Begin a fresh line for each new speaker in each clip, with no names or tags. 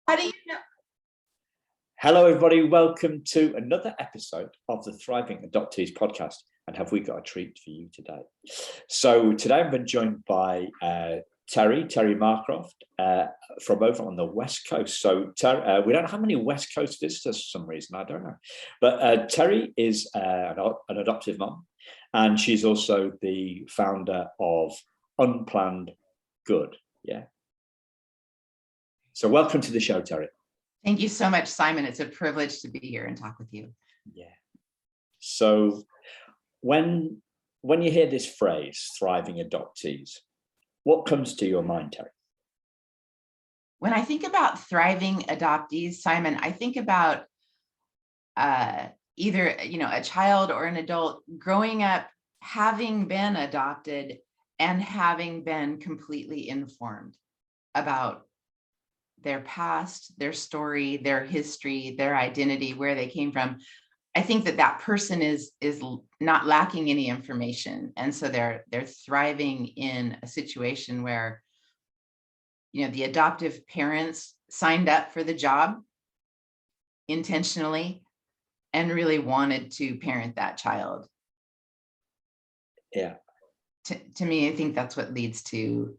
How do you know?
Hello, everybody. Welcome to another episode of the Thriving Adoptees podcast. And have we got a treat for you today? So today I've been joined by Terri Marcroft from over on the West Coast. So we don't have any West Coast visitors for some reason, I don't know. But Terri is an adoptive mom, and she's also the founder of Unplanned Good. Yeah. So welcome to the show, Terri.
Thank you so much, Simon. It's a privilege to be here and talk with you.
Yeah. So when you hear this phrase, thriving adoptees, what comes to your mind, Terri?
When I think about thriving adoptees, Simon, I think about either a child or an adult growing up, having been adopted and having been completely informed about their past, their story, their history, their identity, where they came from. I think that person is not lacking any information, and so they're thriving in a situation where the adoptive parents signed up for the job intentionally and really wanted to parent that child.
Yeah.
To me, I think that's what leads to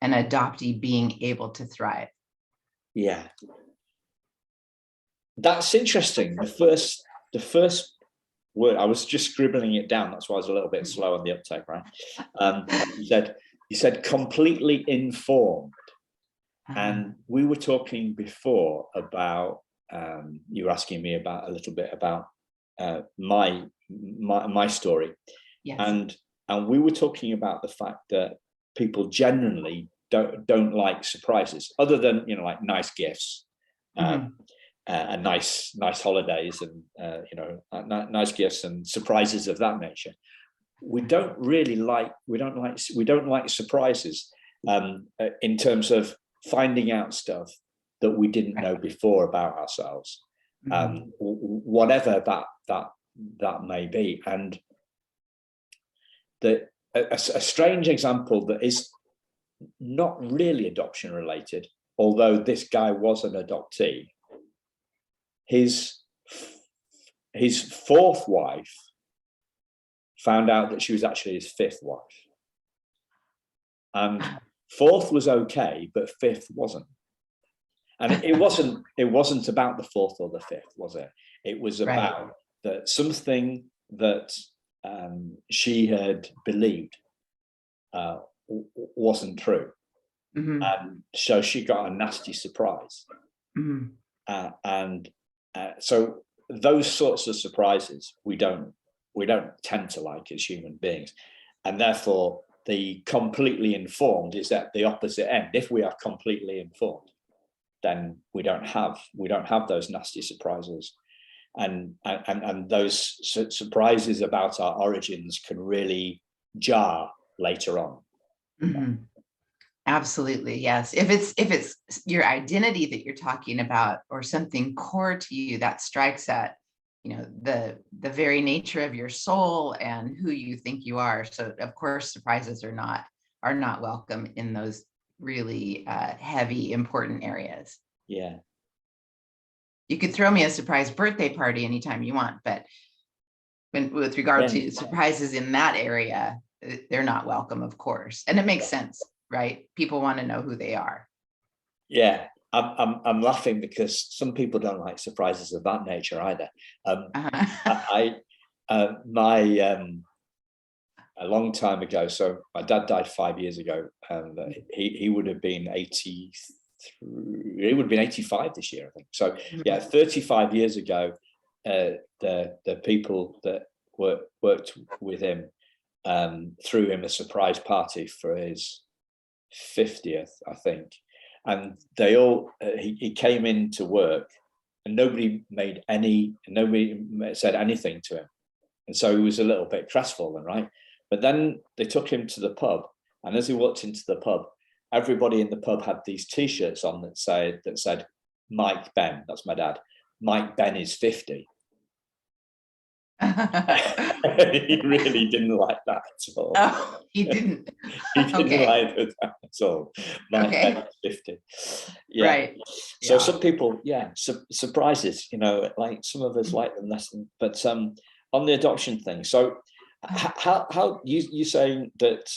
an adoptee being able to thrive.
Yeah. That's interesting. The first word, I was just scribbling it down. That's why I was a little bit slow on the uptake, right? You said completely informed. And we were talking before about, you were asking me about a little bit about my story.
Yes.
And we were talking about the fact that people generally don't like surprises, other than like nice gifts, and nice holidays, and nice gifts and surprises of that nature. We don't like surprises in terms of finding out stuff that we didn't know before about ourselves, whatever that may be. And a strange example that is not really adoption related, although this guy was an adoptee. His fourth wife found out that she was actually his fifth wife, and fourth was okay, but fifth wasn't. And it wasn't about the fourth or the fifth, was it? It was about that something that she had believed wasn't true, and so she got a nasty surprise. So those sorts of surprises we don't tend to like as human beings, and therefore the completely informed is at the opposite end. If we are completely informed, then we don't have those nasty surprises, and those surprises about our origins can really jar later on.
Absolutely, yes. If it's your identity that you're talking about, or something core to you that strikes at the very nature of your soul and who you think you are, so of course surprises are not welcome in those really heavy, important areas.
Yeah.
You could throw me a surprise birthday party anytime you want, but with regard to surprises in that area, they're not welcome, of course. And it makes sense, right? People want to know who they are. Yeah.
I'm laughing because some people don't like surprises of that nature either. A long time ago, so my dad died 5 years ago, and he would have been 83. He would have been 85 this year, I think. So yeah, 35 years ago, the people that worked with him threw him a surprise party for his 50th, I think. And they all he came into work, and nobody said anything to him, and so he was a little bit crestfallen, right? But then they took him to the pub, and as he walked into the pub, everybody in the pub had these T-shirts on that said Mike Ben, that's my dad, Mike Ben is 50. He really didn't like that at all.
Oh, he didn't.
He didn't
Okay.
like that at all. My
Okay.
dad was 50. Yeah.
Right.
So
Yeah.
some people, surprises, like some of us like them less than, but on the adoption thing. So how you saying that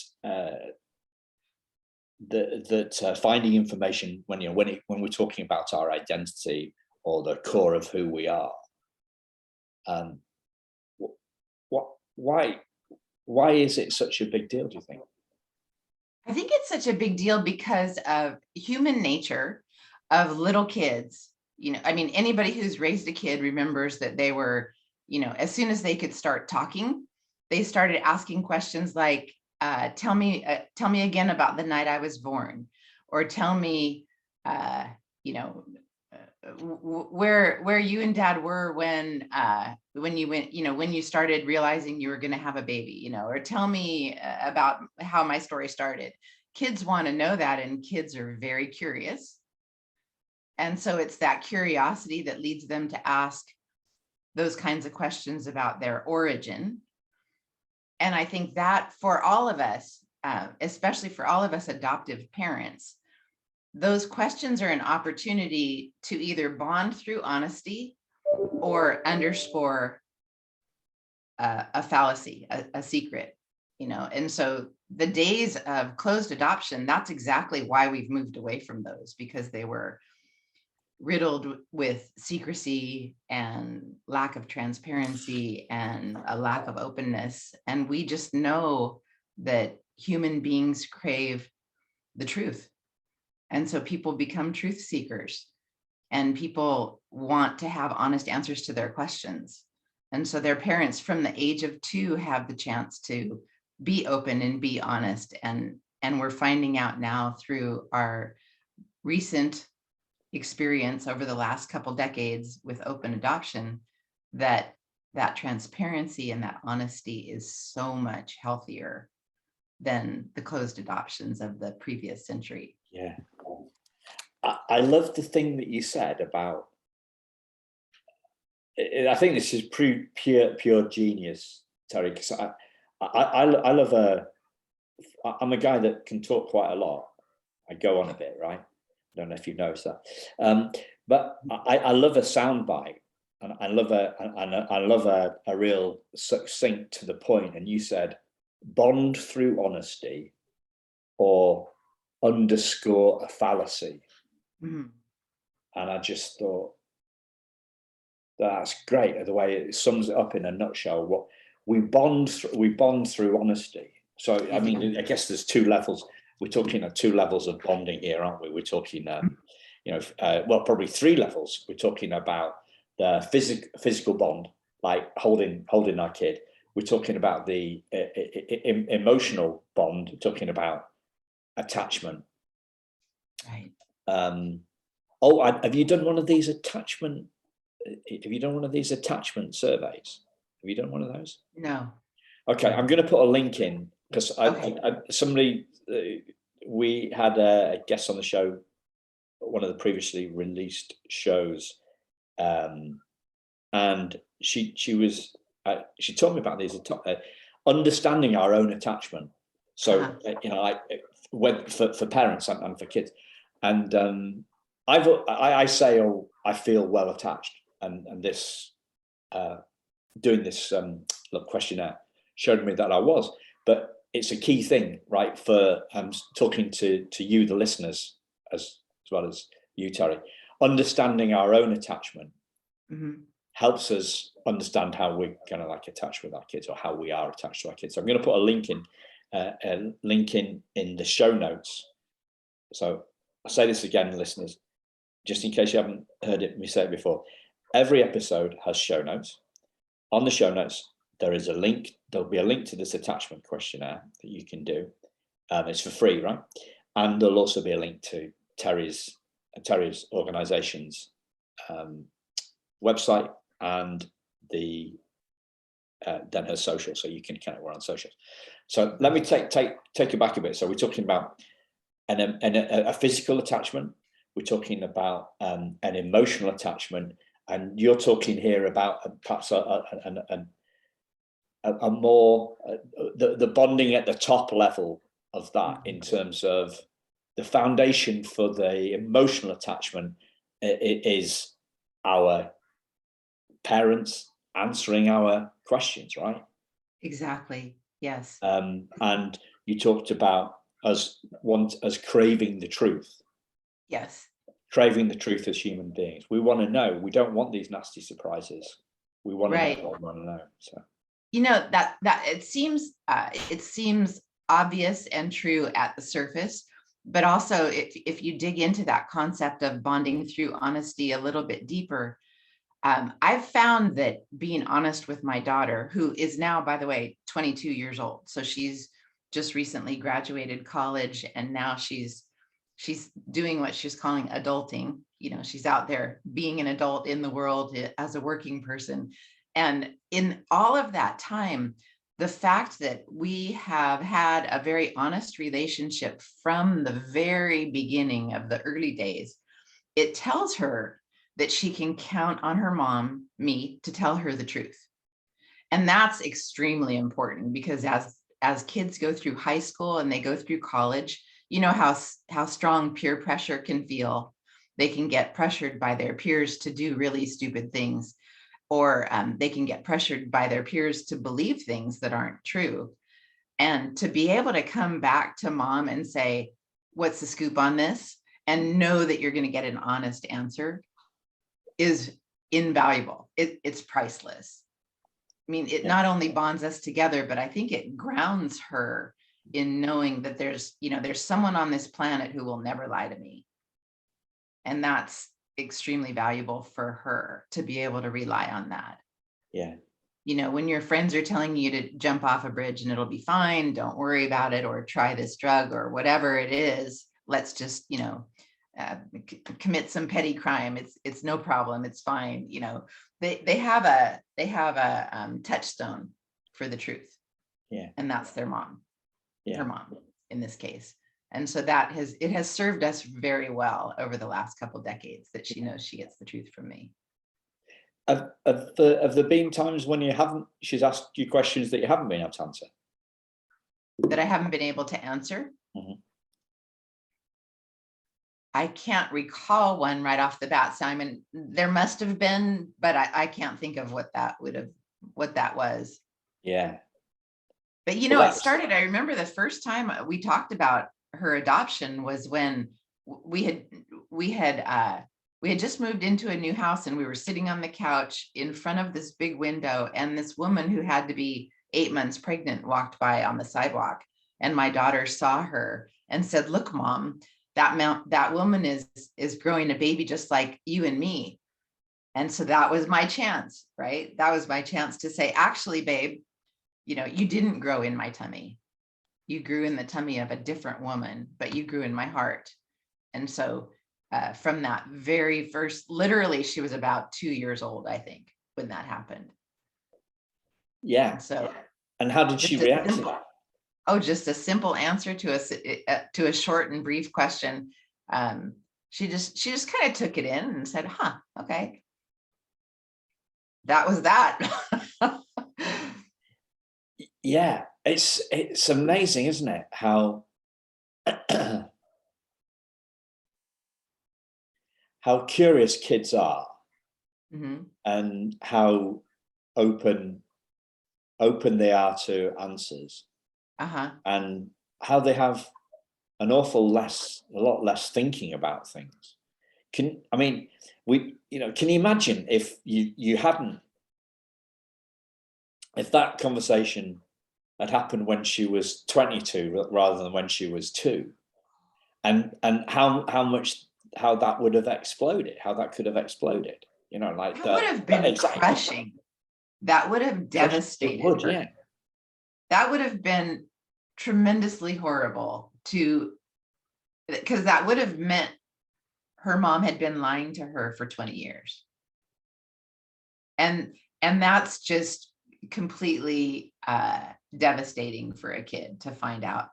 that finding information when we're talking about our identity or the core of who we are, what why is it such a big deal, do you think?
I think it's such a big deal because of human nature of little kids. I mean, anybody who's raised a kid remembers that they were, as soon as they could start talking, they started asking questions like, tell me again about the night I was born, or tell me, you know, where you and dad were when you went, when you started realizing you were going to have a baby, or tell me about how my story started. Kids want to know that, and kids are very curious. And so it's that curiosity that leads them to ask those kinds of questions about their origin. And I think that for all of us, especially for all of us adoptive parents, those questions are an opportunity to either bond through honesty or underscore a fallacy, a secret, and so the days of closed adoption, that's exactly why we've moved away from those, because they were riddled with secrecy and lack of transparency and a lack of openness. And we just know that human beings crave the truth. And so people become truth seekers, and people want to have honest answers to their questions. And so their parents from the age of 2 have the chance to be open and be honest. And we're finding out now through our recent experience over the last couple decades with open adoption that transparency and that honesty is so much healthier than the closed adoptions of the previous century.
Yeah. I love the thing that you said about, I think this is pure genius, Terri, because I love I'm a guy that can talk quite a lot. I go on a bit, right? I don't know if you've noticed that. But I love a soundbite, and I love a real succinct to the point. And you said, bond through honesty or underscore a fallacy.
Mm-hmm.
And I just thought, that's great, the way it sums it up in a nutshell. What we bond through honesty. So I mean, I guess there's 2 levels. We're talking at 2 levels of bonding here, aren't we? We're talking, well, probably 3 levels. We're talking about the physical bond, like holding our kid. We're talking about the emotional bond. We're talking about attachment.
Right.
Have you done one of these attachment? Have you done one of these attachment surveys? Have you done one of those?
No.
Okay, I'm going to put a link in, because somebody, we had a guest on the show, one of the previously released shows, and she told me about these understanding our own attachment. So for parents and for kids, and I say, I feel well attached, and this doing this questionnaire showed me that I was. But it's a key thing, right? For talking to you, the listeners, as well as you, Terri, understanding our own attachment helps us understand how we're kind of like attached with our kids, or how we are attached to our kids. So I'm going to put a link in the show notes. So I'll say this again, listeners, just in case you haven't heard me say it before. Every episode has show notes. On the show notes, there is a link. There'll be a link to this attachment questionnaire that you can do. It's for free, right? And there'll also be a link to Terri's organization's website, and then her social, so you can connect her on socials. So let me take you back a bit. So we're talking about a physical attachment. We're talking about an emotional attachment, and you're talking here about perhaps a more the bonding at the top level of that, in terms of the foundation for the emotional attachment. It is our parents answering our questions, right?
Exactly. Yes.
And you talked about us craving the truth.
Yes.
Craving the truth as human beings. We want to know. We don't want these nasty surprises. We want to know what we want to know. So,
that it seems obvious and true at the surface, but also if you dig into that concept of bonding through honesty a little bit deeper, I've found that being honest with my daughter, who is now, by the way, 22 years old, so she's just recently graduated college, and now she's doing what she's calling adulting. She's out there being an adult in the world as a working person. And in all of that time, the fact that we have had a very honest relationship from the very beginning of the early days, it tells her that she can count on her mom, me, to tell her the truth. And that's extremely important, because as kids go through high school and they go through college, you know how strong peer pressure can feel. They can get pressured by their peers to do really stupid things, or they can get pressured by their peers to believe things that aren't true. And to be able to come back to mom and say, what's the scoop on this? And know that you're going to get an honest answer is invaluable. It's priceless. I mean, it not only bonds us together, but I think it grounds her in knowing that there's someone on this planet who will never lie to me. And that's extremely valuable for her to be able to rely on that.
Yeah.
When your friends are telling you to jump off a bridge and it'll be fine, don't worry about it, or try this drug or whatever it is, let's just, commit some petty crime. It's no problem. It's fine. They have a touchstone for the truth.
Yeah.
And that's their mom.
Yeah.
Her mom in this case. And so it has served us very well over the last couple of decades, that she knows she gets the truth from me.
Have there been times when she's asked you questions that you haven't been able to answer?
That I haven't been able to answer? Mm-hmm. I can't recall one right off the bat, Simon. There must have been, but I can't think of what that was.
Yeah.
But it started, I remember the first time we talked about her adoption was when we had just moved into a new house, and we were sitting on the couch in front of this big window, and this woman who had to be 8 months pregnant walked by on the sidewalk, and my daughter saw her and said, "Look, Mom, that woman is growing a baby just like you and me." And so that was my chance, right? That was my chance to say, actually, babe, you didn't grow in my tummy. You grew in the tummy of a different woman, but you grew in my heart. And so from that very first, literally, she was about 2 years old, I think, when that happened.
Yeah. And how did she react to that?
Oh, just a simple answer to a short and brief question. She just kind of took it in and said, "Huh, okay." That was that.
Yeah, it's amazing, isn't it? How how curious kids are, mm-hmm. and how open they are to answers, and how they have a lot less thinking about things. Can you imagine if you hadn't, if that conversation had happened when she was 22 rather than when she was 2, and how that would have exploded, how that could have exploded, that
would have been crushing. That would have devastated her. Yeah. That would have been tremendously horrible because that would have meant her mom had been lying to her for 20 years. And that's just completely devastating for a kid to find out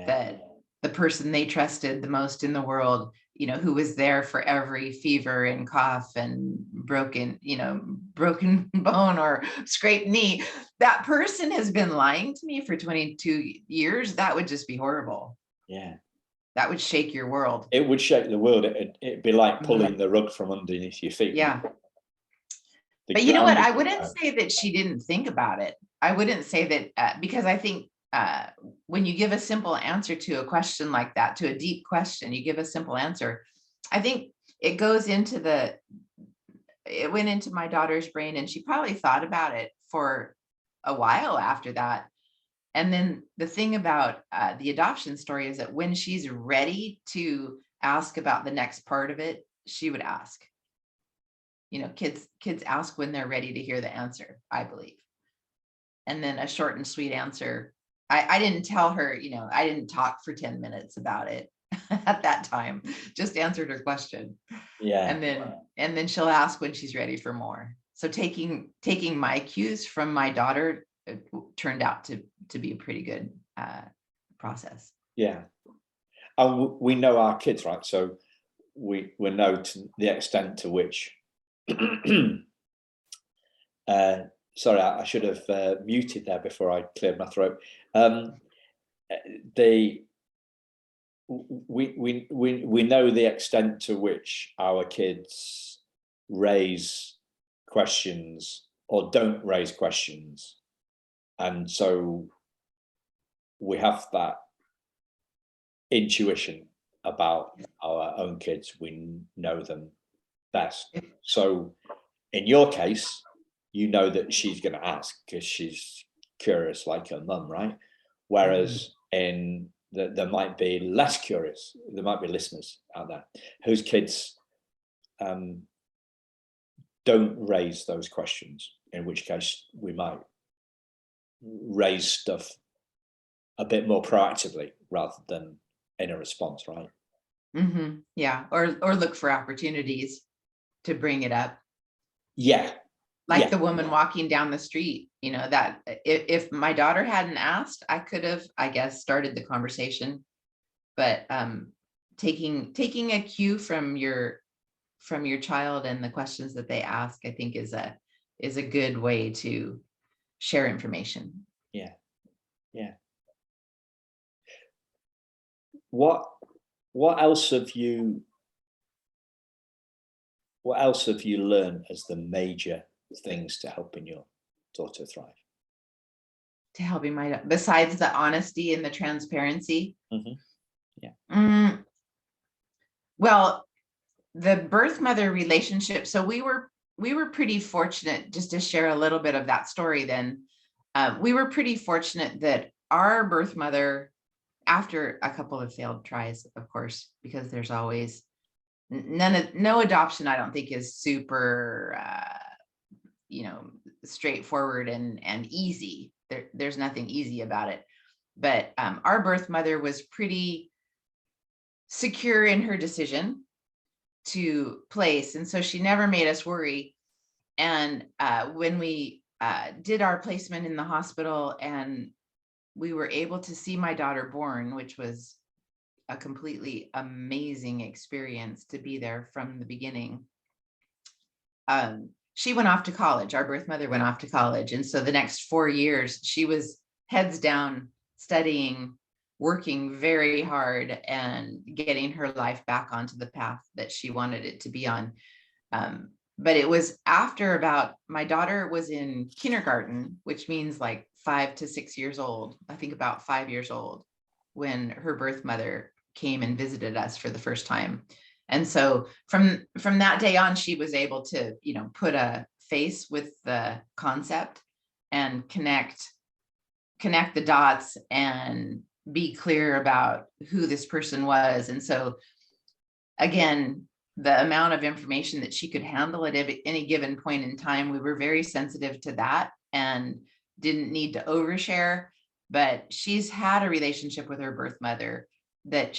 that the person they trusted the most in the world who was there for every fever and cough and broken bone or scraped knee, that person has been lying to me for 22 years. That would just be horrible.
Yeah.
That would shake your world.
It would shake the world. It'd be like pulling the rug from underneath your feet.
Yeah. But you know what? I wouldn't say that she didn't think about it. I wouldn't say that because I think when you give a simple answer to a question like that, to a deep question, you give a simple answer. I think it went into my daughter's brain, and she probably thought about it for a while after that. And then the thing about the adoption story is that when she's ready to ask about the next part of it, she would ask. Kids ask when they're ready to hear the answer, I believe. And then a short and sweet answer. I didn't tell her, I didn't talk for 10 minutes about it at that time, just answered her question.
Yeah.
And then she'll ask when she's ready for more. So taking my cues from my daughter turned out to be a pretty good process.
Yeah. And we know our kids, right? So we know to the extent to which sorry, I should have muted there before I cleared my throat. We know the extent to which our kids raise questions or don't raise questions, and so we have that intuition about our own kids. We know them best. So in your case, you know that she's going to ask because she's curious like her mum, right? Whereas there might be less curious. There might be listeners out there whose kids don't raise those questions, in which case we might raise stuff a bit more proactively rather than in a response, right?
Mm-hmm. Yeah, or look for opportunities to bring it up.
Yeah.
Like the woman walking down the street, that if my daughter hadn't asked, I could have, I guess, started the conversation. But taking a cue from your child and the questions that they ask, I think is a good way to share information.
Yeah. Yeah. What else have you learned as the major things to helping your daughter thrive?
To helping besides the honesty and the transparency?
Mm-hmm. Yeah.
Well, the birth mother relationship. So we were pretty fortunate, just to share a little bit of that story. Then we were pretty fortunate that our birth mother, after a couple of failed tries, of course, because there's always no adoption, I don't think, is super, straightforward and easy. There's nothing easy about it. But our birth mother was pretty secure in her decision to place. And so she never made us worry. And when we did our placement in the hospital and we were able to see my daughter born, which was a completely amazing experience to be there from the beginning. She went off to college. Our birth mother went off to college. And so the next 4 years, she was heads down, studying, working very hard, and getting her life back onto the path that she wanted it to be on. But it was after my daughter was in kindergarten, which means like 5 to 6 years old, I think about 5 years old, when her birth mother came and visited us for the first time. And so from that day on, she was able to, put a face with the concept and connect the dots and be clear about who this person was. And so again, the amount of information that she could handle at any given point in time, we were very sensitive to that and didn't need to overshare. But she's had a relationship with her birth mother that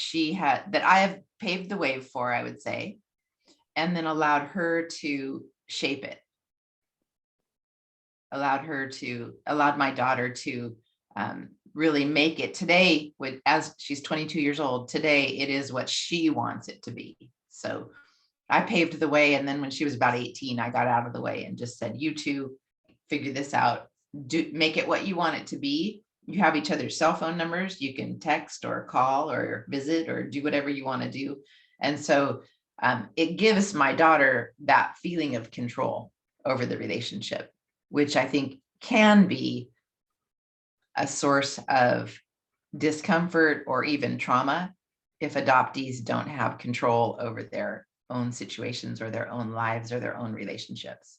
I have paved the way for, I would say, and then allowed her to shape it. Allowed my daughter to really make it today. As she's 22 years old today, it is what she wants it to be. So I paved the way, and then when she was about 18, I got out of the way and just said, you two figure this out, make it what you want it to be. You have each other's cell phone numbers, you can text or call or visit or do whatever you want to do. And so it gives my daughter that feeling of control over the relationship, which I think can be a source of discomfort or even trauma if adoptees don't have control over their own situations or their own lives or their own relationships.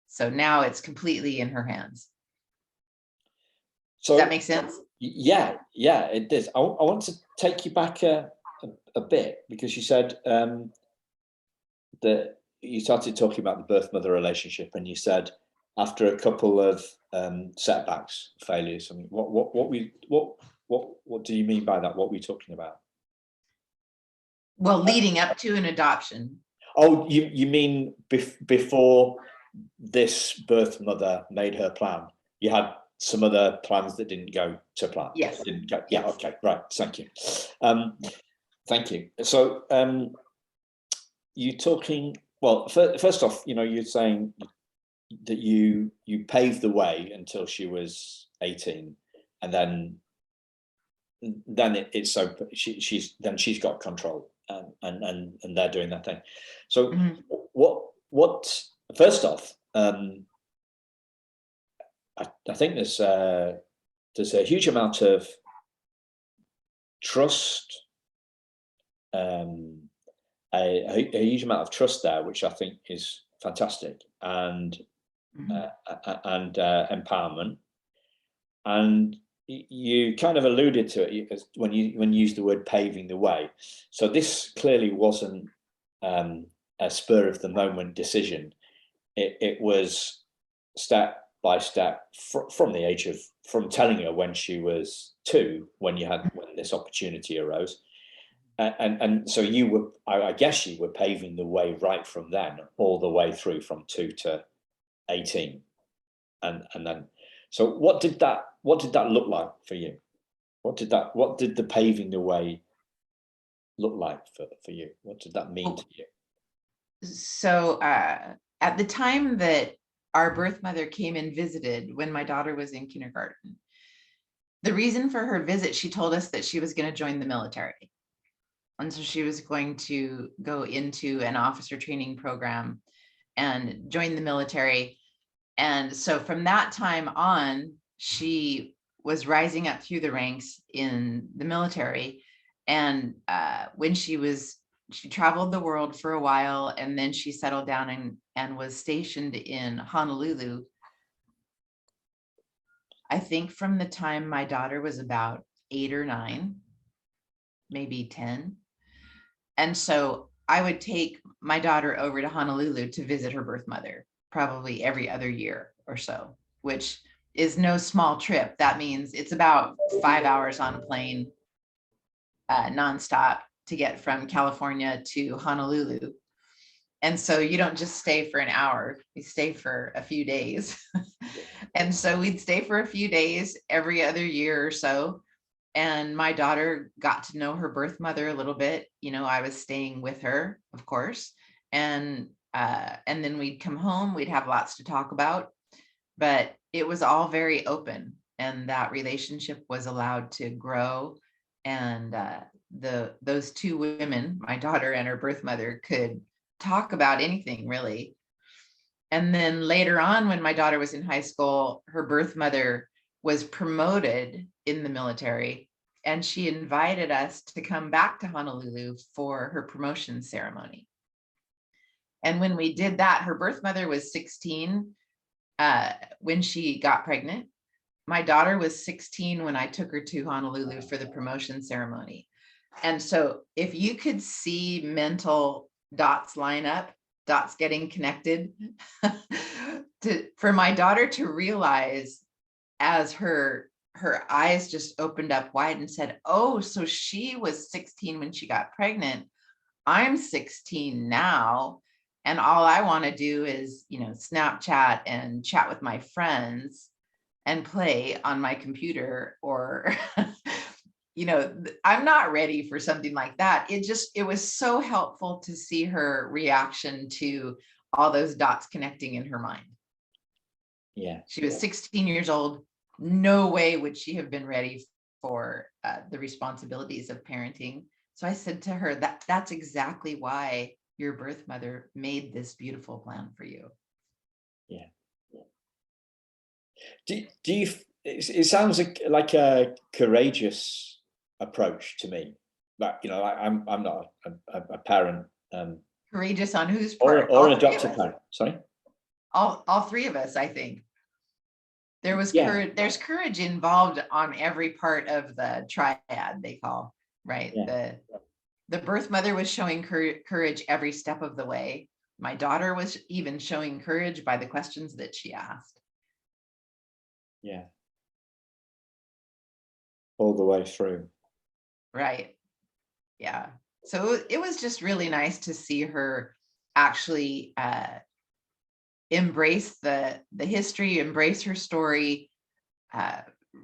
So now it's completely in her hands.
So
does that make sense?
Yeah, it does. I want to take you back a bit, because you said that you started talking about the birth mother relationship, and you said after a couple of setbacks, failures. I mean, what do you mean by that? What were you talking about?
Well, leading up to an adoption.
Oh, you mean before this birth mother made her plan, you had some other plans that didn't go to plan?
Yes.
Didn't go.
Yes.
Yeah. Okay. Right. Thank you. Thank you. So, you talking. Well, first off, you're saying that you paved the way until she was 18, and then it's so she's got control, and they're doing that thing. So what first off, I think there's a huge amount of trust, a huge amount of trust there, which I think is fantastic, and empowerment. And you kind of alluded to it when you used the word paving the way. So this clearly wasn't a spur of the moment decision. It was step by step from telling her when she was 2, when this opportunity arose. And so I guess you were paving the way right from then, all the way through from 2 to 18. And then, so what did that look like for you? What did the paving the way look like for you? What did that mean to you?
So at the time that our birth mother came and visited, when my daughter was in kindergarten, the reason for her visit, she told us that she was going to join the military. And so she was going to go into an officer training program and join the military. And so from that time on, she was rising up through the ranks in the military. And when she traveled the world for a while, and then she settled down and was stationed in Honolulu. I think from the time my daughter was about 8 or 9, maybe 10. And so I would take my daughter over to Honolulu to visit her birth mother, probably every other year or so, which is no small trip. That means it's about 5 hours on a plane, nonstop, to get from California to Honolulu. And so you don't just stay for an hour, you stay for a few days. And so we'd stay for a few days every other year or so. And my daughter got to know her birth mother a little bit. I was staying with her, of course. And then we'd come home, we'd have lots to talk about, but it was all very open, and that relationship was allowed to grow. And those 2 women, my daughter and her birth mother, could talk about anything, really. And then later on, when my daughter was in high school, her birth mother was promoted in the military, and she invited us to come back to Honolulu for her promotion ceremony. And when we did that, her birth mother was 16 when she got pregnant. My daughter was 16 when I took her to Honolulu for the promotion ceremony. And so if you could see mental dots line up, dots getting connected, for my daughter to realize, as her eyes just opened up wide and said, oh, so she was 16 when she got pregnant. I'm 16 now. And all I want to do is, Snapchat and chat with my friends and play on my computer, or I'm not ready for something like that. It was so helpful to see her reaction to all those dots connecting in her mind.
Yeah.
She was 16 years old. No way would she have been ready for the responsibilities of parenting. So I said to her, that's exactly why your birth mother made this beautiful plan for you.
Yeah. Do you? It sounds like a courageous approach to me. But I'm not a parent.
Courageous on whose
Or
part?
an adoptive parent. Sorry.
All three of us, I think. There was courage. There's courage involved on every part of the triad, they call, right?
Yeah.
The birth mother was showing courage every step of the way. My daughter was even showing courage by the questions that she asked.
Yeah. All the way through.
Right. Yeah. So it was just really nice to see her actually embrace the history, embrace her story,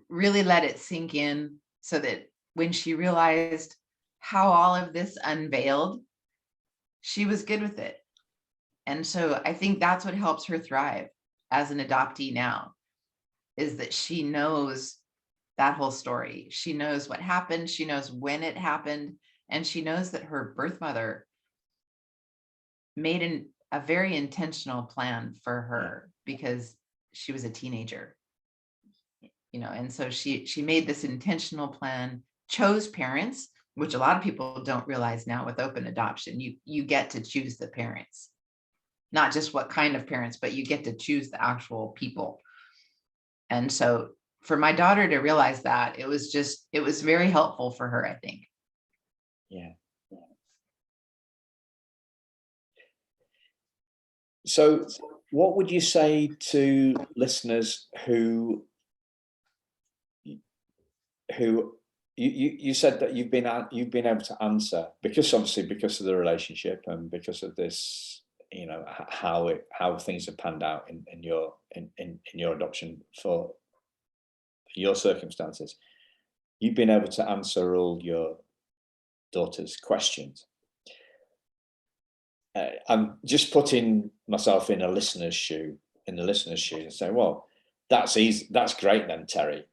really let it sink in, so that when she realized how all of this unveiled, she was good with it. And so I think that's what helps her thrive as an adoptee now, is that she knows that whole story. She knows what happened. She knows when it happened. And she knows that her birth mother made a very intentional plan for her because she was a teenager. And so she made this intentional plan, chose parents, which a lot of people don't realize now with open adoption. You get to choose the parents, not just what kind of parents, but you get to choose the actual people. And so for my daughter to realize that, it was very helpful for her, I think.
Yeah. So what would you say to listeners who you said that you've been able to answer, because obviously because of the relationship and because of this, how things have panned out in your adoption for your circumstances, you've been able to answer all your daughter's questions. I'm just putting myself in the listener's shoe and say, well, that's easy, that's great then, Terri.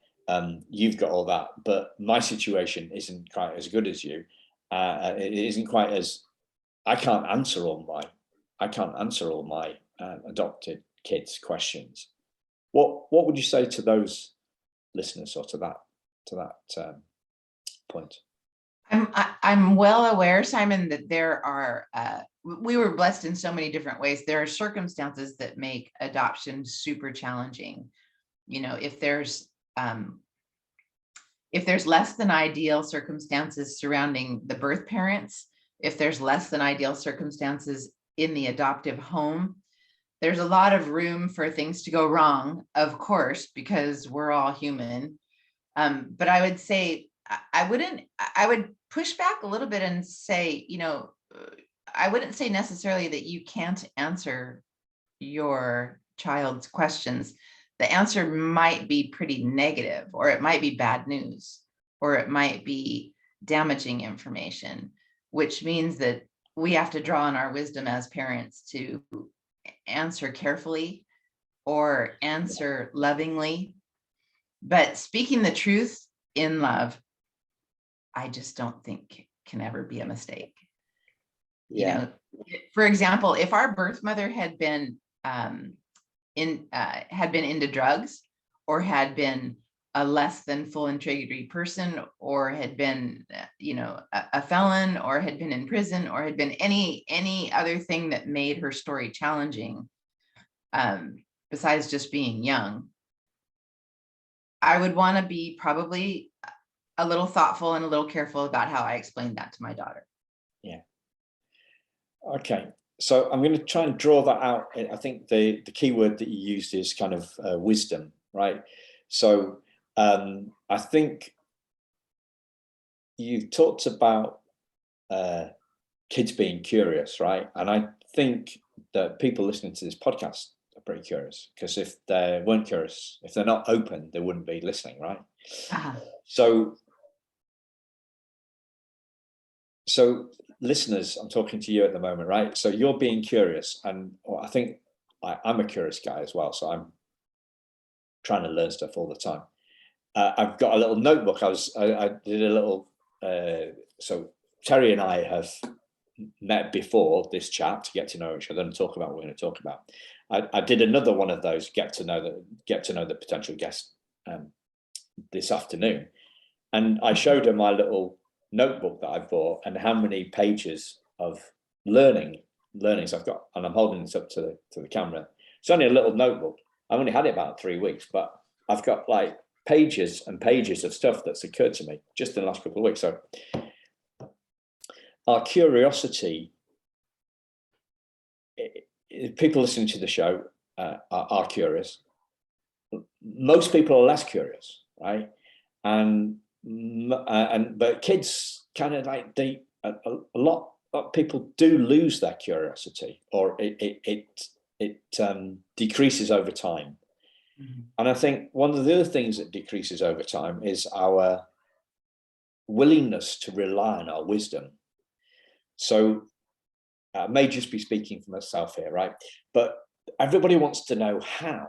You've got all that, but my situation isn't quite as good as you. It isn't quite as, I can't answer all my adopted kids' questions. What would you say to those listeners, or to that point?
I'm well aware, Simon, that there are we were blessed in so many different ways. There are circumstances that make adoption super challenging. If there's less than ideal circumstances surrounding the birth parents, if there's less than ideal circumstances in the adoptive home, there's a lot of room for things to go wrong, of course, because we're all human. But I would say I would push back a little bit and say, I wouldn't say necessarily that you can't answer your child's questions. The answer might be pretty negative, or it might be bad news, or it might be damaging information, which means that we have to draw on our wisdom as parents to answer carefully or answer lovingly. But speaking the truth in love, I just don't think can ever be a mistake.
Yeah.
For example, if our birth mother had been into drugs, or had been a less than full integrity person, or had been a felon, or had been in prison, or had been any other thing that made her story challenging, besides just being young, I would want to be probably a little thoughtful and a little careful about how I explained that to my daughter.
Yeah. Okay. So I'm going to try and draw that out. I think the key word that you used is kind of wisdom, right? So I think you've talked about kids being curious, right? And I think that people listening to this podcast are pretty curious, because if they weren't curious, if they're not open, they wouldn't be listening, right? So listeners, I'm talking to you at the moment, right? So you're being curious, and I think I'm a curious guy as well, so I'm trying to learn stuff all the time. I've got a little notebook. I did a little, so Terri and I have met before this chat to get to know each other and talk about what we're going to talk about. I did another one of those, get to know the potential guest this afternoon, and I showed her my little notebook that I bought and how many pages of learnings I've got, and I'm holding this up to the camera. It's only a little notebook. I've only had it about 3 weeks, but I've got like pages and pages of stuff that's occurred to me just in the last couple of weeks. So our curiosity, people listening to the show are curious. Most people are less curious, right? But kids kind of like a lot of people do lose their curiosity, or it decreases over time. Mm-hmm. And I think one of the other things that decreases over time is our willingness to rely on our wisdom. So I may just be speaking for myself here, right? But everybody wants to know how.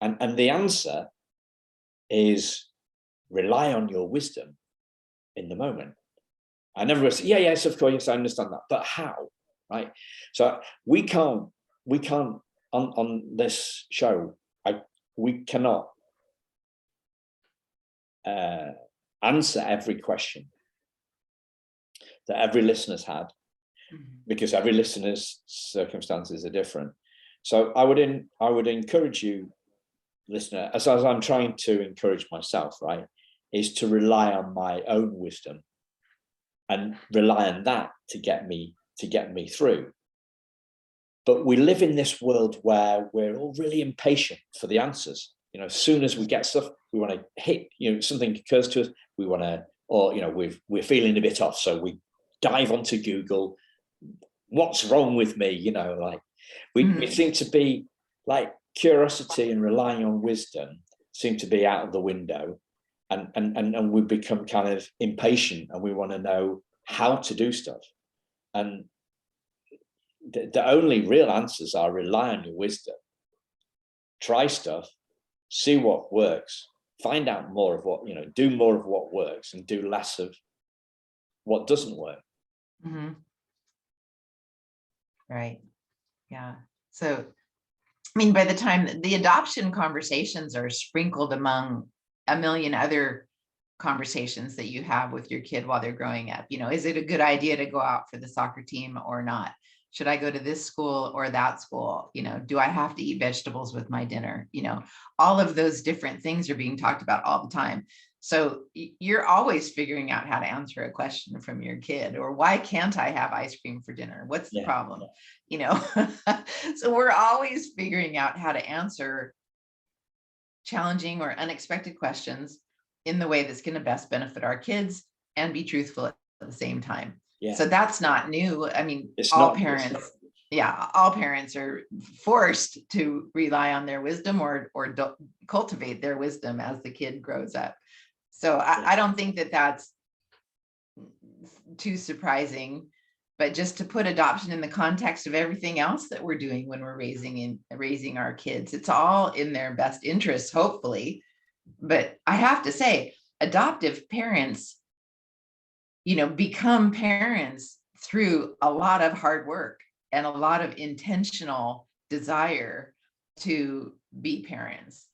And the answer is rely on your wisdom in the moment. And everyone says, yes, of course, yes, I understand that. But how, right? So we can't on this show, we cannot answer every question that every listener's had, because every listener's circumstances are different. So I would encourage you, listener, as I'm trying to encourage myself, right, is to rely on my own wisdom and rely on that to get me through. But we live in this world where we're all really impatient for the answers. You know, as soon as we get stuff, we want to hit, something occurs to us, we want to, or, we're feeling a bit off. So we dive onto Google, what's wrong with me? Like we seem to be like, curiosity and relying on wisdom seem to be out of the window, and we become kind of impatient, and we want to know how to do stuff. And the only real answers are rely on your wisdom, try stuff, see what works, find out more of what, do more of what works and do less of what doesn't work.
Mm-hmm. Right. Yeah. So, I mean, by the time the adoption conversations are sprinkled among a million other conversations that you have with your kid while they're growing up, is it a good idea to go out for the soccer team or not? Should I go to this school or that school? Do I have to eat vegetables with my dinner? All of those different things are being talked about all the time. So you're always figuring out how to answer a question from your kid, or why can't I have ice cream for dinner? What's the problem? So we're always figuring out how to answer challenging or unexpected questions in the way that's going to best benefit our kids and be truthful at the same time. Yeah. So that's not new. I mean, all parents are forced to rely on their wisdom or cultivate their wisdom as the kid grows up. So I don't think that that's too surprising, but just to put adoption in the context of everything else that we're doing when we're raising our kids, it's all in their best interest, hopefully. But I have to say, adoptive parents, become parents through a lot of hard work and a lot of intentional desire to be parents.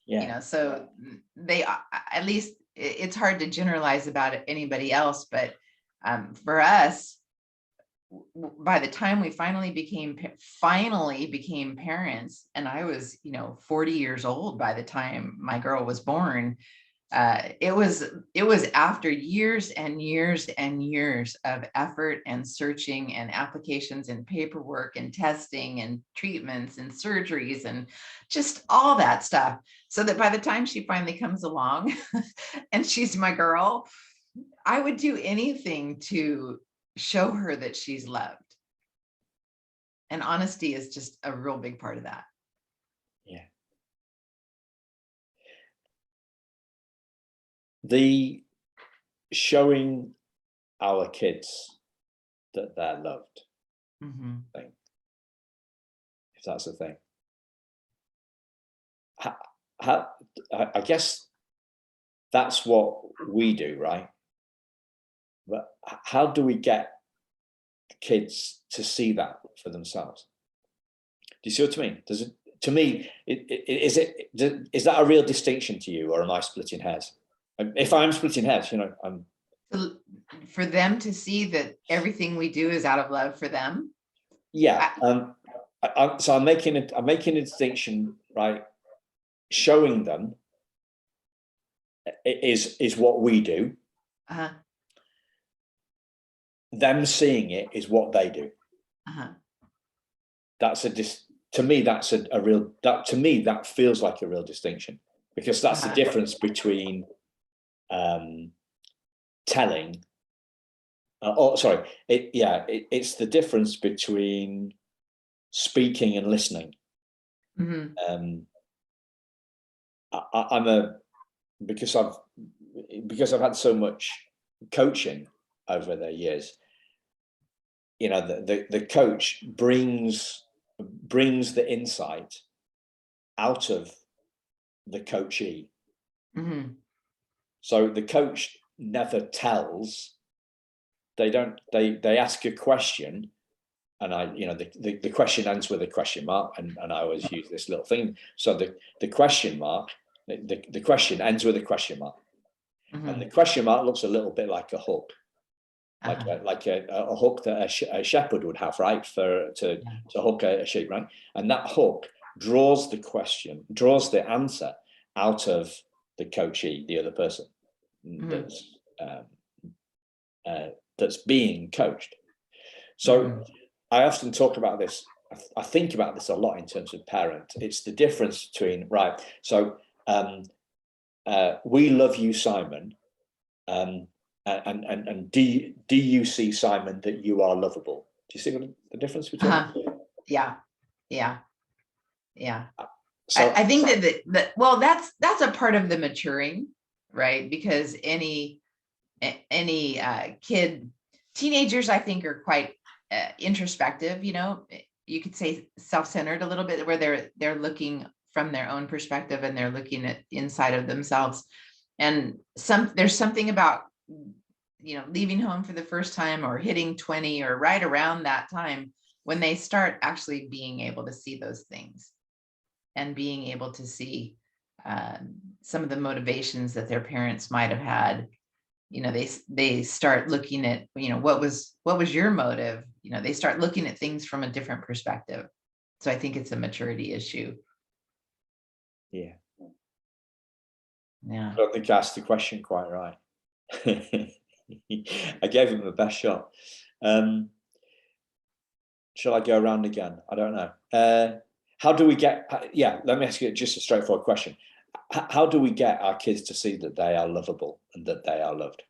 So they, at least it's hard to generalize about anybody else, but for us, by the time we finally became parents, and I was 40 years old by the time my girl was born, it was after years and years and years of effort and searching and applications and paperwork and testing and treatments and surgeries and just all that stuff, so that by the time she finally comes along and she's my girl, I would do anything to show her that she's loved. And honesty is just a real big part of that.
the showing our kids that they're loved thing, if that's a thing. How, I guess that's what we do, right? But how do we get kids to see that for themselves? Do you see what I mean? Does it, to me, is that a real distinction to you, or am I splitting hairs? If I'm splitting hairs, I'm.
For them to see that everything we do is out of love for them.
Yeah. So I'm making a distinction, right? Showing them is what we do. Them seeing it is what they do. That's to me that's a real, that to me that feels like a real distinction, because that's the difference between telling it's the difference between speaking and listening. Because I've had so much coaching over the years, the coach brings the insight out of the coachee. So the coach never tells. They ask a question, and the question ends with a question mark, and I always use this little thing. So the question mark, the question ends with a question mark, and the question mark looks a little bit like a hook, like a hook that a shepherd would have, right, to hook a sheep, right? And that hook draws the answer out of the coachee, the other person that's being coached. So I often talk about this. I think about this a lot in terms of parent. It's the difference between, right, so we love you, Simon, and do you see, Simon, that you are lovable? Do you see what the difference between?
Yeah. So I think that well, that's a part of the maturing, right? Because any teenagers, I think, are quite introspective. You could say self-centered a little bit, where they're looking from their own perspective, and they're looking at inside of themselves. And there's something about leaving home for the first time, or hitting 20, or right around that time, when they start actually being able to see those things, and being able to see some of the motivations that their parents might have had. They start looking at, what was your motive? They start looking at things from a different perspective. So I think it's a maturity issue.
Yeah.
I
don't think I asked the question quite right. I gave him the best shot. Shall I go around again? I don't know. How do we get, let me ask you just a straightforward question. How do we get our kids to see that they are lovable and that they are loved?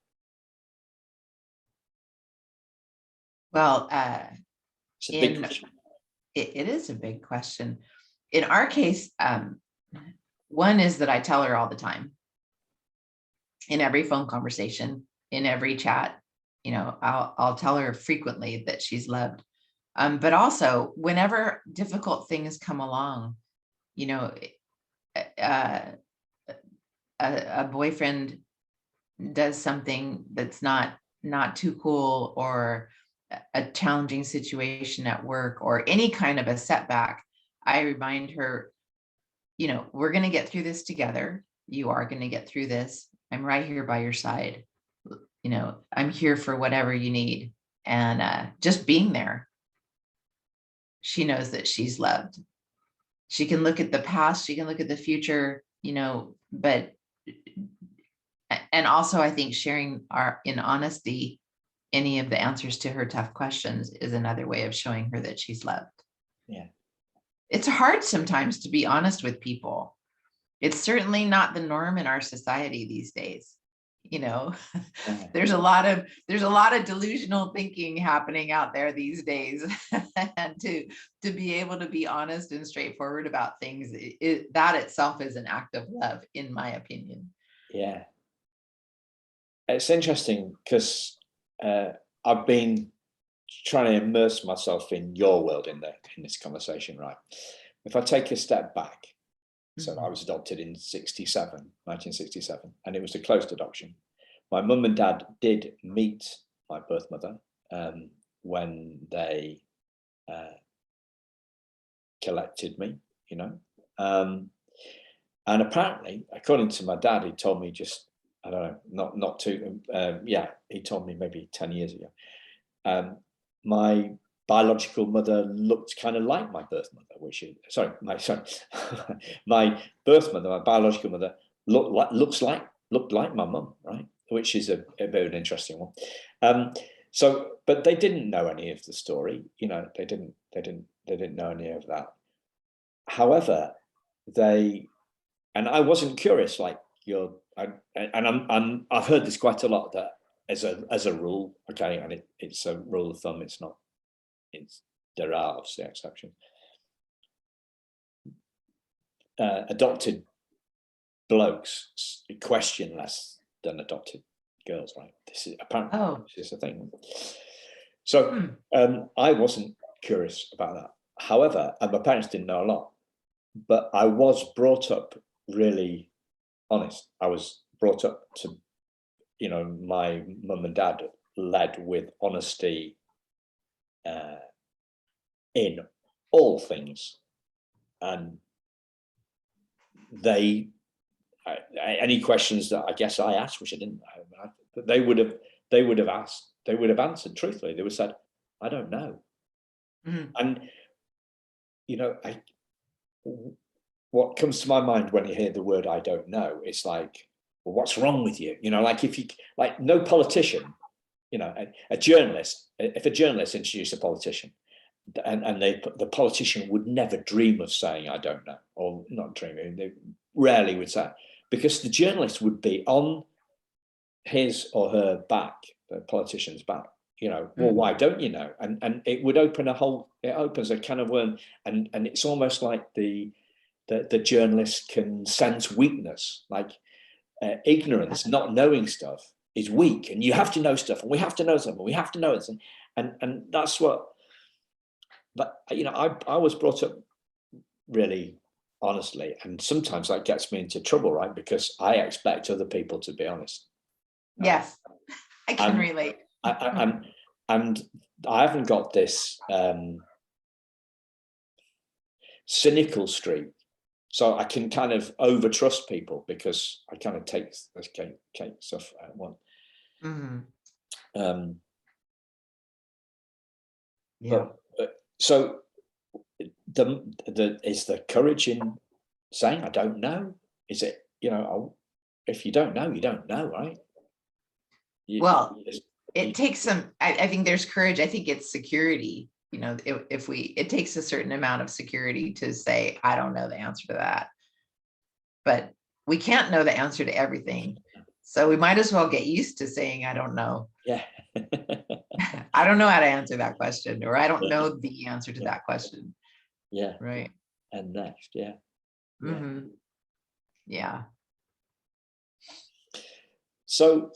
Well,
it's a big question.
It is a big question. In our case, one is that I tell her all the time, in every phone conversation, in every chat, I'll tell her frequently that she's loved. But also, whenever difficult things come along, a boyfriend does something that's not too cool, or a challenging situation at work, or any kind of a setback, I remind her, we're going to get through this together. You are going to get through this. I'm right here by your side. I'm here for whatever you need. And just being there, she knows that she's loved. She can look at the past, she can look at the future, but, and also I think sharing in honesty, any of the answers to her tough questions is another way of showing her that she's loved.
Yeah.
It's hard sometimes to be honest with people. It's certainly not the norm in our society these days. There's a lot of delusional thinking happening out there these days. And to be able to be honest and straightforward about things, that itself is an act of love, in my opinion.
Yeah. it's interesting because I've been trying to immerse myself in your world in this conversation, right? If I take a step back, so I was adopted in 1967, and it was a closed adoption. My mum and dad did meet my birth mother when they collected me, and apparently, according to my dad, he told me just, I don't know, not too, he told me maybe 10 years ago. My biological mother looked kind of like my birth mother, my birth mother, my biological mother looked like my mum, right? Which is a bit of an interesting one. But they didn't know any of the story, they didn't know any of that. However, and I wasn't curious like I've heard this quite a lot, that as a rule, okay, and it's a rule of thumb, there are obviously exceptions. Adopted blokes question less than adopted girls, right? This is apparently this is a thing. So I wasn't curious about that. However, and my parents didn't know a lot, but I was brought up really honest. I was brought up to, my mum and dad led with honesty in all things, and any questions that I guess I asked, which I didn't know, they would have asked, they would have answered truthfully. They would have said, I don't know. And what comes to my mind when you hear the word I don't know, it's like, well, what's wrong with you? Like no politician, a journalist, if a journalist introduced a politician, and the politician would never dream of saying I don't know, or not dreaming, they rarely would say, because the journalist would be on his or her back, the politician's back, well, why don't you know? And it would opens a can of worms, and it's almost like the journalist can sense weakness, like ignorance, not knowing stuff is weak, and you have to know stuff, and we have to know something, we have to know it, and that's what. But I was brought up really honestly, and sometimes that gets me into trouble, right? Because I expect other people to be honest.
Yes, I can relate.
And I haven't got this cynical streak, so I can kind of over trust people because I kind of take stuff at one. But so is the courage in saying I don't know? Is it, if you don't know, you don't know, right?
It takes some, I think there's courage. I think it's security. It takes a certain amount of security to say, I don't know the answer to that, but we can't know the answer to everything. So we might as well get used to saying, I don't know.
Yeah.
I don't know how to answer that question, or I don't know the answer to that question.
Yeah.
Right.
And next, yeah.
Yeah.
So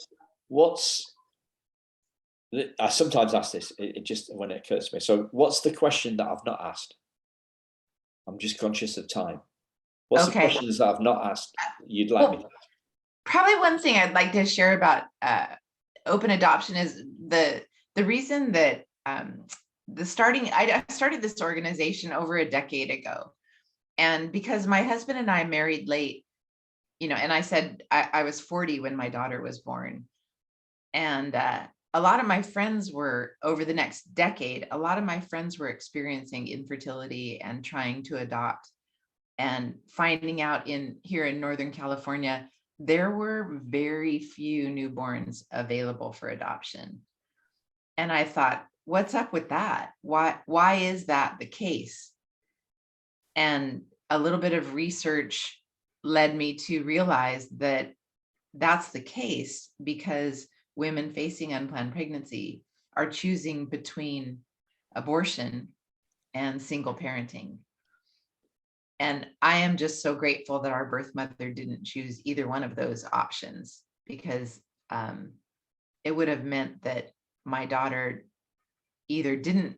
I sometimes ask this, it just when it occurs to me. So what's the question that I've not asked? I'm just conscious of time. What's the questions that I've not asked you'd like me to ask?
Probably one thing I'd like to share about open adoption is the reason that I started this organization over a decade ago. And because my husband and I married late, and I said I was 40 when my daughter was born. And a lot of my friends were, over the next decade, a lot of my friends were experiencing infertility and trying to adopt, and finding out here in Northern California, there were very few newborns available for adoption. And I thought, what's up with that? Why is that the case? And a little bit of research led me to realize that that's the case because women facing unplanned pregnancy are choosing between abortion and single parenting. And I am just so grateful that our birth mother didn't choose either one of those options, because it would have meant that my daughter either didn't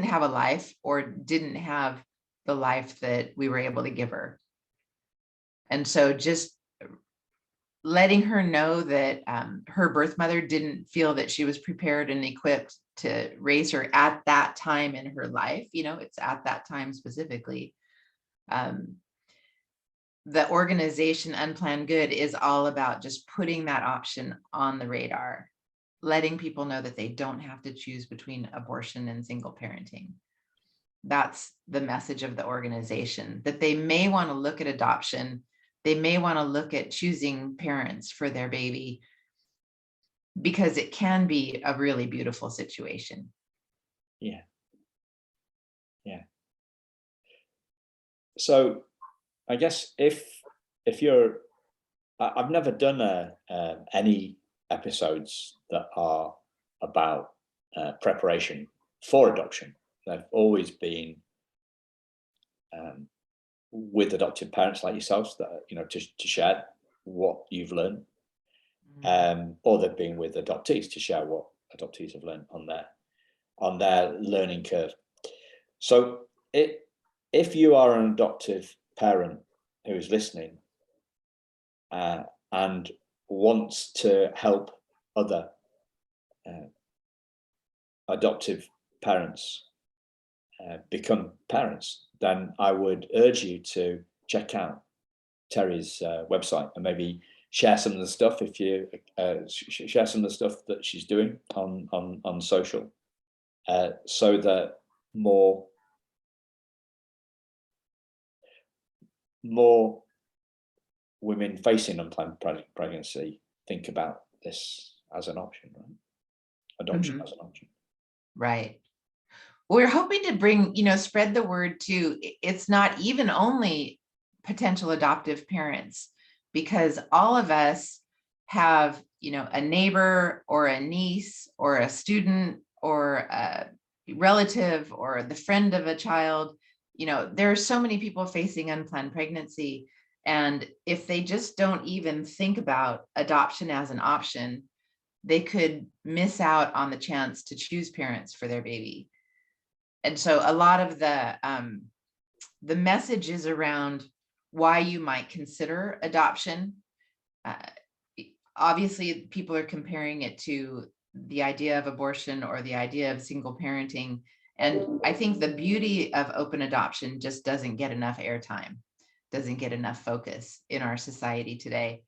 have a life or didn't have the life that we were able to give her. And so just letting her know that her birth mother didn't feel that she was prepared and equipped to raise her at that time in her life, it's at that time specifically. The organization Unplanned Good is all about just putting that option on the radar, letting people know that they don't have to choose between abortion and single parenting. That's the message of the organization, that they may want to look at adoption. They may want to look at choosing parents for their baby, because it can be a really beautiful situation.
Yeah. So I guess if you're, I've never done any episodes that are about preparation for adoption. They've always been with adoptive parents like yourselves, that to share what you've learned, or they've been with adoptees to share what adoptees have learned on their learning curve. So if you are an adoptive parent who is listening and wants to help other adoptive parents become parents, then I would urge you to check out Terri's website and maybe share some of the stuff, if you share some of the stuff that she's doing on social, so that more women facing unplanned pregnancy think about this as an option, right? Adoption as an option.
Right. We're hoping to bring, spread the word to, it's not even only potential adoptive parents, because all of us have, a neighbor or a niece or a student or a relative or the friend of a child. There are so many people facing unplanned pregnancy. And if they just don't even think about adoption as an option, they could miss out on the chance to choose parents for their baby. And so a lot of the message is around why you might consider adoption. Obviously, people are comparing it to the idea of abortion or the idea of single parenting. And I think the beauty of open adoption just doesn't get enough airtime, doesn't get enough focus in our society today.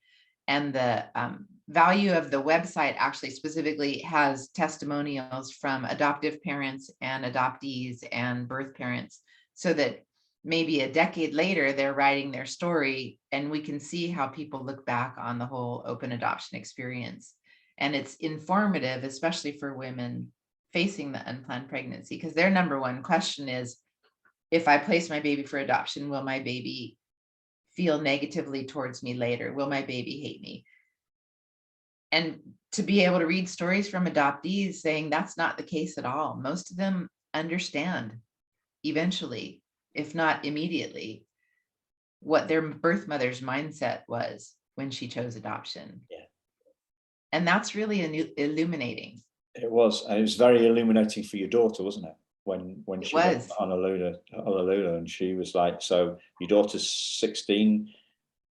And the value of the website actually specifically has testimonials from adoptive parents and adoptees and birth parents, so that maybe a decade later they're writing their story and we can see how people look back on the whole open adoption experience. And it's informative, especially for women facing the unplanned pregnancy, because their number one question is, if I place my baby for adoption, will my baby feel negatively towards me later? Will my baby hate me? And to be able to read stories from adoptees saying that's not the case at all. Most of them understand eventually, if not immediately, what their birth mother's mindset was when she chose adoption.
Yeah.
And that's really illuminating.
It was, and it was very illuminating for your daughter, wasn't it? When she went to Honolulu, and she was like, so your daughter's 16,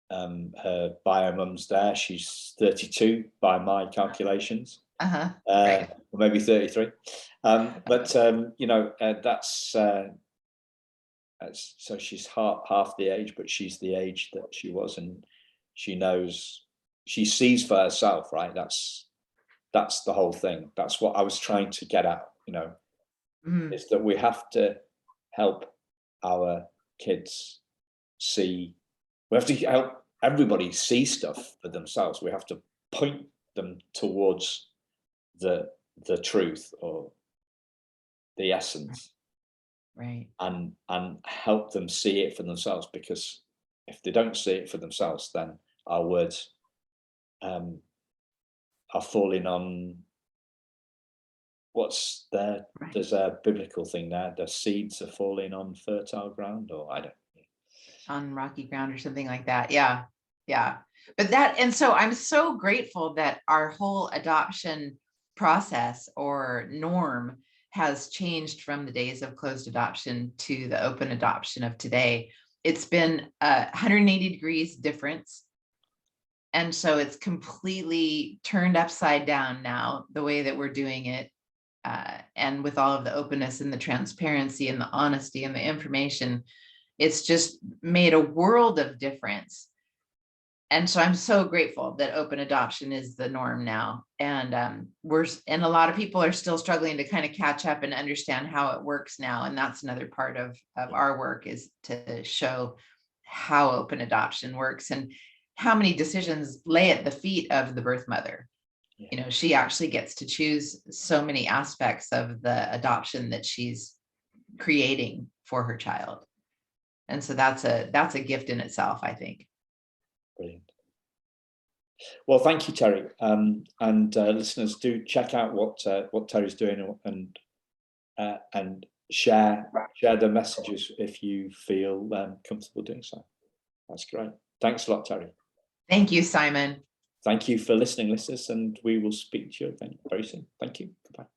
her bio mum's there, she's 32 by my calculations,
Right.
or maybe 33, but that's so she's half the age, but she's the age that she was, and she knows, she sees for herself, right? That's the whole thing. That's what I was trying to get at, is that we have to help our kids see, we have to help everybody see stuff for themselves. We have to point them towards the truth or the essence,
right,
and help them see it for themselves, because if they don't see it for themselves, then our words are falling on, what's there,
right.
there's a biblical thing there, the seeds are falling on fertile ground, or I don't know,
On rocky ground or something like that. Yeah. But that, and so I'm so grateful that our whole adoption process or norm has changed from the days of closed adoption to the open adoption of today. It's been a 180 degrees difference. And so it's completely turned upside down now, the way that we're doing it. And with all of the openness and the transparency and the honesty and the information, it's just made a world of difference. And so I'm so grateful that open adoption is the norm now. And a lot of people are still struggling to kind of catch up and understand how it works now. And that's another part of our work, is to show how open adoption works and how many decisions lay at the feet of the birth mother.
Yeah.
You know, she actually gets to choose so many aspects of the adoption that she's creating for her child. And so that's a gift in itself, I think.
Brilliant. Well, thank you, Terri. And listeners, do check out what Terri's doing, and share the messages if you feel comfortable doing so. That's great. Thanks a lot, Terri.
Thank you, Simon.
Thank you for listening, listeners, and we will speak to you again very soon. Thank you. Goodbye.